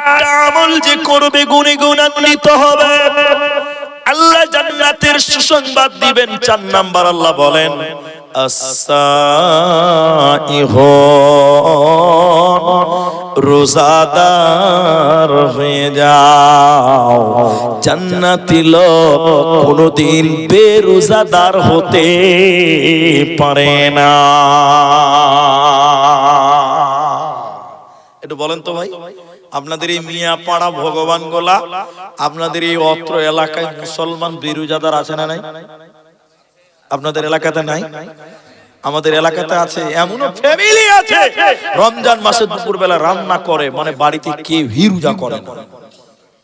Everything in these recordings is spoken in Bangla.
একটা আমল যে করবে গুনে গুণান্বিত হবে। আল্লাহ জান্নাতের সুসংবাদ দিবেন। 4 নাম্বার আল্লাহ বলেন রোজাদার হয়ে যাও। জান্নাতি লোক কোনদিন বেরোজাদার হতে পারে না। একটু বলেন তো ভাই, আপনাদের এই মিয়াপাড়া ভগবান গোলা, আপনাদের এই অত্র এলাকায় মুসলমান বেরোজাদার আছে না নাই? আপনাদের এলাকাতে নাই? আমাদের এলাকাতে আছে। এমনও ফ্যামিলি আছে রমজান মাসে দুপুরবেলা রান্না করে, মানে বাড়িতে কেউ রোজা করে না।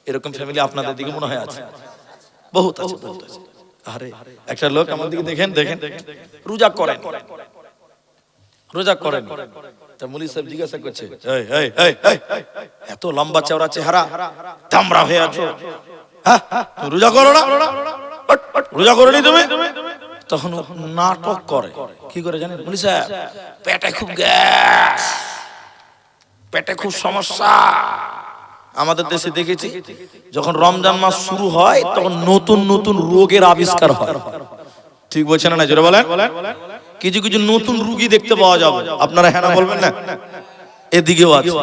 এরকম ফ্যামিলি আপনাদের দিকে মনে হয় আছে? বহুত আছে, বহুত আছে। আরে একটা লোক আমার দিকে দেখেন দেখেন, রোজা করেন, রোজা করেন। তা মুলি সাহেব জিজ্ঞাসা করছে, এই এই এই এত লম্বা চওড়া চেহারা, দামড়া হয়ে আছো, হ্যাঁ রোজা করো না? রোজা করোনি তুমি? তখন নাটক করে। কি করে জানেন মুলি সাহেব? পেটে খুব গ্যাস, পেটে খুব সমস্যা। আমাদের দেশে দেখেছি যখন রমজান মাস শুরু হয় তখন নতুন নতুন রোগের আবিষ্কার হয়। ঠিক বলছেন না? জোরে বলেন। কিছু কিছু নতুন রোগী দেখতে পাওয়া যাবে। আপনারা হ্যাঁ না বলবেন না? এদিকেও আছে।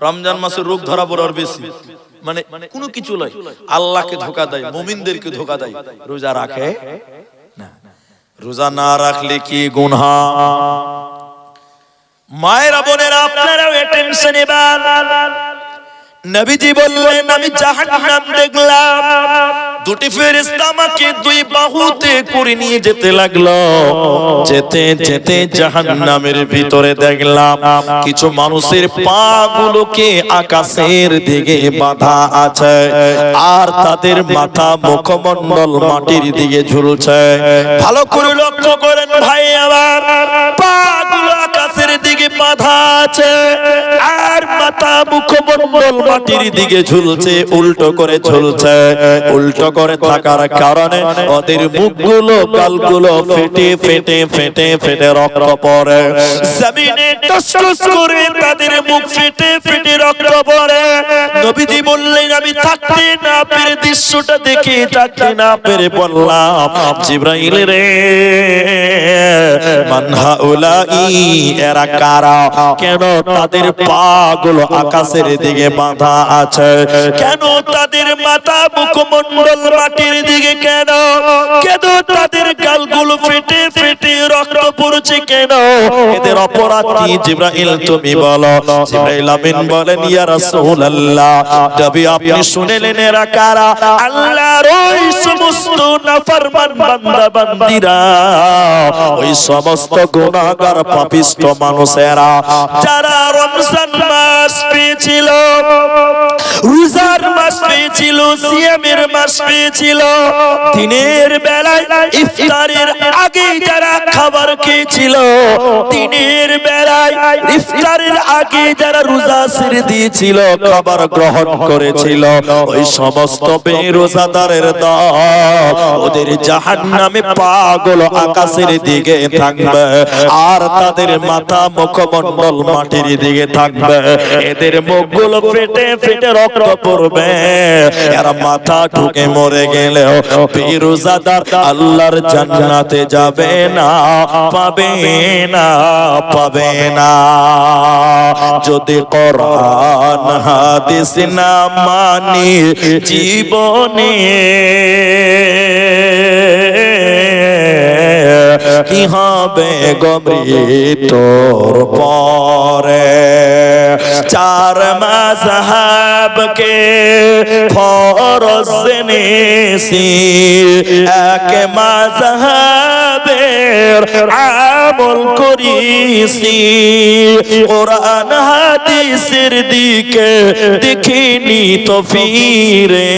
রমজান মাসে রোগ ধরা পড়ার বেশি, মানে কোনো কিছু নয়, আল্লাহকে ধোঁকা দেয়, মুমিনদেরকে ধোঁকা দেয়। রোজা রাখে না। রোজা না রাখলে কি গুনাহ? মায়েরা বোনেরা আপনারাও টেনশন নেবেন। নবীজি বললেন আমি জাহান্নাম দেখলাম, দুটি ফেরেশতা আমাকে দুই বাহুতে করে নিয়ে যেতে লাগলো। যেতে যেতে জাহান্নামের ভিতরে দেখলাম কিছু মানুষের পা গুলোকে আকাশের দিকে বাঁধা আছে, আর তাদের মাথা মুখমণ্ডল মাটির দিকে ঝুলছে। ভালো করে লক্ষ্য করেন ভাই আমার, পা গুলো আকাশের দিকে বাঁধা আছে আর মাথা মুখমণ্ডল মাটির দিকে ঝুলছে, উল্টো করে ঝুলছে। উল্টো করে থাকার কারণে ওদের মুখগুলো গালগুলো ফেটে ফেটে ফেটে ফেটে রক্ত পড়ে। জমিনে টসটস করে তাদের মুখ ফেটে ফেটে রক্ত পড়ে। নবীজি বললেন আমি থাকতে না পেরে দৃশ্যটা দেখে থাকতে না পেরে বললাম জিবরাইল রে, মান হাউলাই, এরা কারা? কেন তাদের পা গুলো আকাশের দিকে বাঁধা আছে? কেন তাদের মাথা মুখমণ্ডল মাটির দিকে? কেন কেন তাদের গালগুলো ফেটে ফেটে রক্ত পড়ছে? কেন? এদের অপরাধ কি জিবরাইল তুমি বলো। জিবরাইল আমিন বলেন ইয়া রাসূলুল্লাহ, নবী আপনি শুনলেন এরা কারা? আল্লাহর ওই সমস্ত নাফরমান বান্দা বান্দিরা, ওই সমস্ত গুনাহগার পাপিষ্ঠ মানুষেরা যারা রমজান মাস পেয়েছিল, রোজার মাস পেয়েছিল, সিয়ামের মাস পেয়েছিল, দিনের বেলায় ইফতারের আগে যারা খাবার খেয়েছিল, দিনের বেলায় ইফতারের আগে যারা রোজা ছেড়ে দিয়েছিল, খাবার গ্রহণ করেছিল, ওই সমস্ত বেরোজাদারের দল ওদের জাহান্নামে পাগুলো আকাশের দিকে থাকবে আর তাদের মাথা মুখমণ্ডল মাটির দিকে থাকবে। এদের মুখগুলো ফেটে ফেটে রক্ত পড়বে। এরা মাথা ঢুকে মরে গেলেও বেরোজাদার আল্লাহর জান্নাতে যাবে না, পাবে না, পাবে না। যদি কোরআন হাদিস না মানি জীবনে কি হবে গমৃত্যুর পরে? চার মাযহাবকে ফরজ জেনেছি, এক মাযহাবের আমল করিছি, কোরআন হাদিসের দিকে দেখিনি তো ফিরে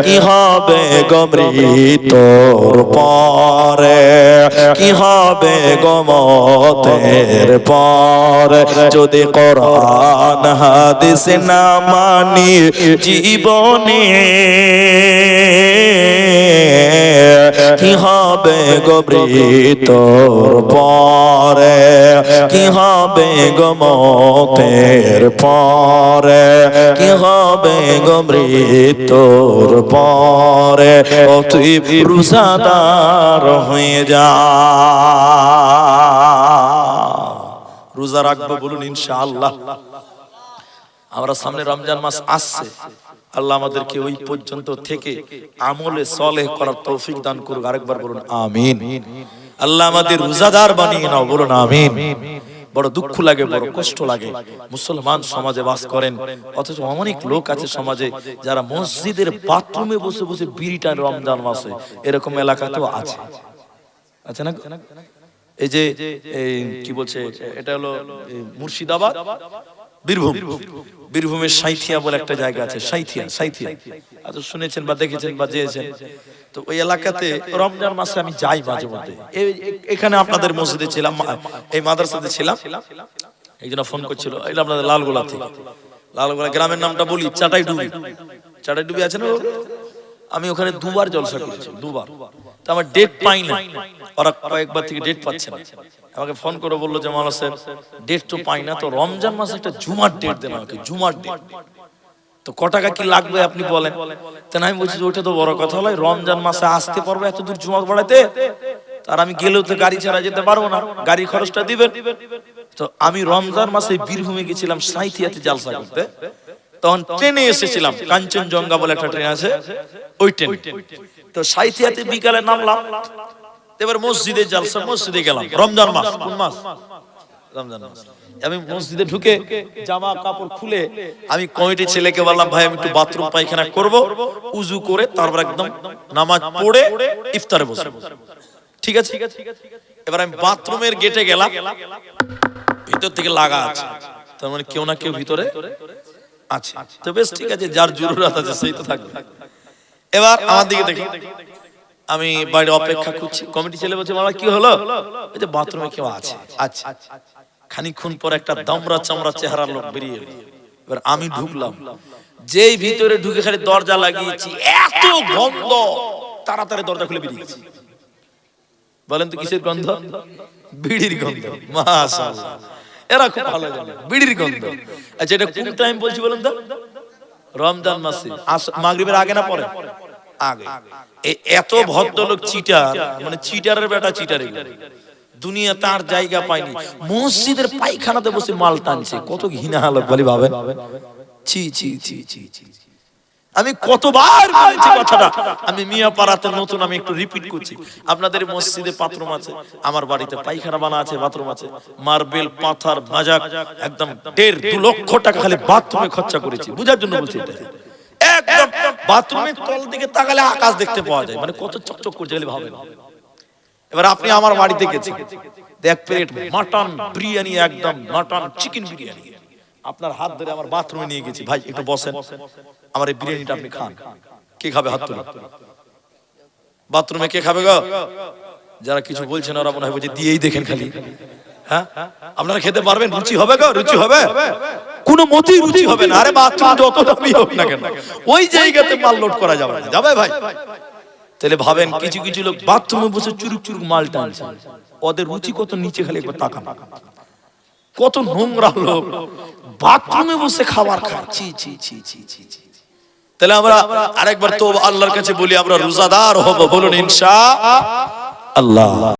কি হবে গমৃত্যুর পরে? কি হবে গমতের পরে? যদি কোরআন হাদিস না মানি জীবনে কি হবে হবে গো মৃত্যুর পরে, কি হবে গো মতের পরে, কি হবে গো মৃত্যুর পরে, ও তুই রোজাদার হয়ে যা। রোজা রাখবো বলুন ইনশাআল্লাহ। আমরা সামনে রমজান মাস আসছে, আল্লাহ আমাদেরকে ওই পর্যন্ত থেকে আমলে সলেহ করার তৌফিক দান করুক। আরেকবার বলুন আমিন। আল্লাহ আমাদের রোজাদার বানিয়ে নাও, বলুন আমিন। বড় দুঃখ লাগে, বড় কষ্ট লাগে, মুসলমান সমাজে বাস করেন, অথচ অনেক লোক আছে সমাজে যারা মসজিদের বাথরুমে বসে বসে বিড়ি টান রমজান মাসে। এরকম এলাকা তো আছে, আছে না? এই যে কি বলছে, এটা হলো মুর্শিদাবাদ, বীরভূম, বীরভূমের সাঁইথিয়া বলে একটা জায়গা আছে, সাঁইথিয়া, সাঁইথিয়া আজ শুনেছেন বা দেখেছেন বা যেয়েছেন। তো ওই এলাকাতে রমজান মাসে আমি যাই মাঝে মধ্যে। এখানে আপনাদের মসজিদে ছিলাম, এই মাদ্রাসাতে ছিলাম, একজন ফোন করছিল, এটা আপনাদের লালগোলা থেকে। লালগোলা গ্রামের নামটা বলি, চাটাইডুবি। চাটাইডুবি আছে না? আমি ওখানে দুবার জলসা করেছি, দুবার। তো আমার ডেট পাই না, ওরা কয়েকবার থেকে ডেট পাচ্ছে না। আমাকে ফোন করে বললো যে মাওলানা সাহেব ডেট তো পাই না, তো রমজান মাসে একটা জুমার ডেট দেন আমাকে, জুমার ডেট। তো ক টাকা কি লাগবে আপনি বলেন। তাই আমি বলছি ওইটা তো বড় কথা হলো, রমজান মাসে আসতে পারবো এত দূর জুমা পড়াতে? আর আমি গেলেও তো গাড়ি ছাড়া যেতে পারবো না, গাড়ি খরচটা দিবেন। তো আমি রমজান মাসে বীরভূমে গেছিলাম সাঁইথিয়াতে জালসা করতে। তখন ট্রেনে এসেছিলাম, কাঞ্চনজঙ্ঘা বলে একটা ট্রেন আছে, ওই ট্রেন। তো সাঁইথিয়াতে বিকালে নামলাম, এবার মসজিদে জালসা, মসজিদে গেলাম। রমজান মাস, কোন মাস? রমজান মাস। আমি মসজিদে ঢুকে জামা কাপড় খুলে আমি কমিটি ছেলেকে বললাম, ভাই আমি একটু বাথরুম পায়খানা করব, উজু করে তারপর একদম নামাজ পড়ে ইফতারে বসবো। ঠিক আছে। এবার আমি বাথরুমের গেটে গেলাম, ভিতর থেকে লাগা আছে, তার মানে কেউ না কেউ ভিতরে আছে। তো বেশ ঠিক আছে, যার জরুরত আছে সেই তো থাকবে। এবার আমার দিকে দেখি, আমি বাইরে অপেক্ষা করছি। কমিটি ছেলে বলছে, বাবা কি হলো? এই যে বাথরুমে কেউ আছে। আচ্ছা। খানিকক্ষণ পর একটা দামড়া চামড়া চেহারার লোক বেরিয়ে এলো। এবার আমি ঢুকলাম, যেই ভিতরে ঢুকে খালি দরজা লাগিয়েছি, এত গন্ধ, তাড়াতাড়ি দরজা খুলে বেরিয়েছি। বলেন তো কিসের গন্ধ? বিড়ির গন্ধ। মাশাআল্লাহ, এরা খুব ভালো জানে বিড়ির গন্ধ। আচ্ছা, এটা কোন টাইম বলছি বলেন তো? রমজান মাসে মাগরিবের আগে না পরে? আগে। এত ভদ্রলোক চিটার, মানে চিটারের বেটা চিটারে, দুনিয়া তার জায়গা পায়নি, মসজিদের পায়খানাতে বসে মাল টানছে। কত ঘৃণা হলো বলি ভাবেন। ছি ছি ছি ছি ছি। আমি কতবার বলেছি কথাটা, আমি মিয়াপাড়াতে নতুন, আমি একটু রিপিট করছি। আপনাদের মসজিদে বাথরুম আছে, আমার বাড়িতে পায়খানা বানা আছে, বাথরুম আছে, মার্বেল পাথর মাজাক, একদম 1.5-2 লক্ষ টাকা খালি বাথরুমে খরচা করেছি। বুঝার জন্য বলছি এটা। একদম বাথরুমের তল দিকে তাকালে আকাশ দেখতে পাওয়া যায়, মানে কত চকচক করছে ভাবেন। এবার আপনি আমার বাড়িতে গেছেন, এক প্লেট মাটন বিরিয়ানি, একদম মাটন চিকেন বিরিয়ানি, আপনার হাত ধরে আমার বাথরুমে নিয়ে গেছি, ভাই একটু বসেন, আমার এই বিরিয়ানিটা আপনি খান। কে খাবে? হাত তুলে। বাথরুমে কে খাবে গো? যারা কিছু বলছেন ওরা মনে হয় বলছে দিয়েই দেখেন খালি। হ্যাঁ, আপনারা খেতে পারবেন? রুচি হবে গো? রুচি হবে? কোনো মতেই রুচি হবে না। আরে বাথরুম যত দামি হোক না কেন, ওই জায়গাতে মাল লোড করা যাবে না। যাবে ভাই? তাহলে ভাবেন, কিছু কিছু লোক বাথরুমে বসে চুরুক চুরুক মাল টানছে, ওদের রুচি কত নিচে, খালি একবার তাকান। কত নোংরা লোক বাথরুমে বসে খাবার খায়। ছি ছি ছি ছি ছি ছি। তাহলে আমরা আরেকবার তো আল্লাহর কাছে বলি, আমরা রোজাদার হব, বলুন ইনশাআল্লাহ।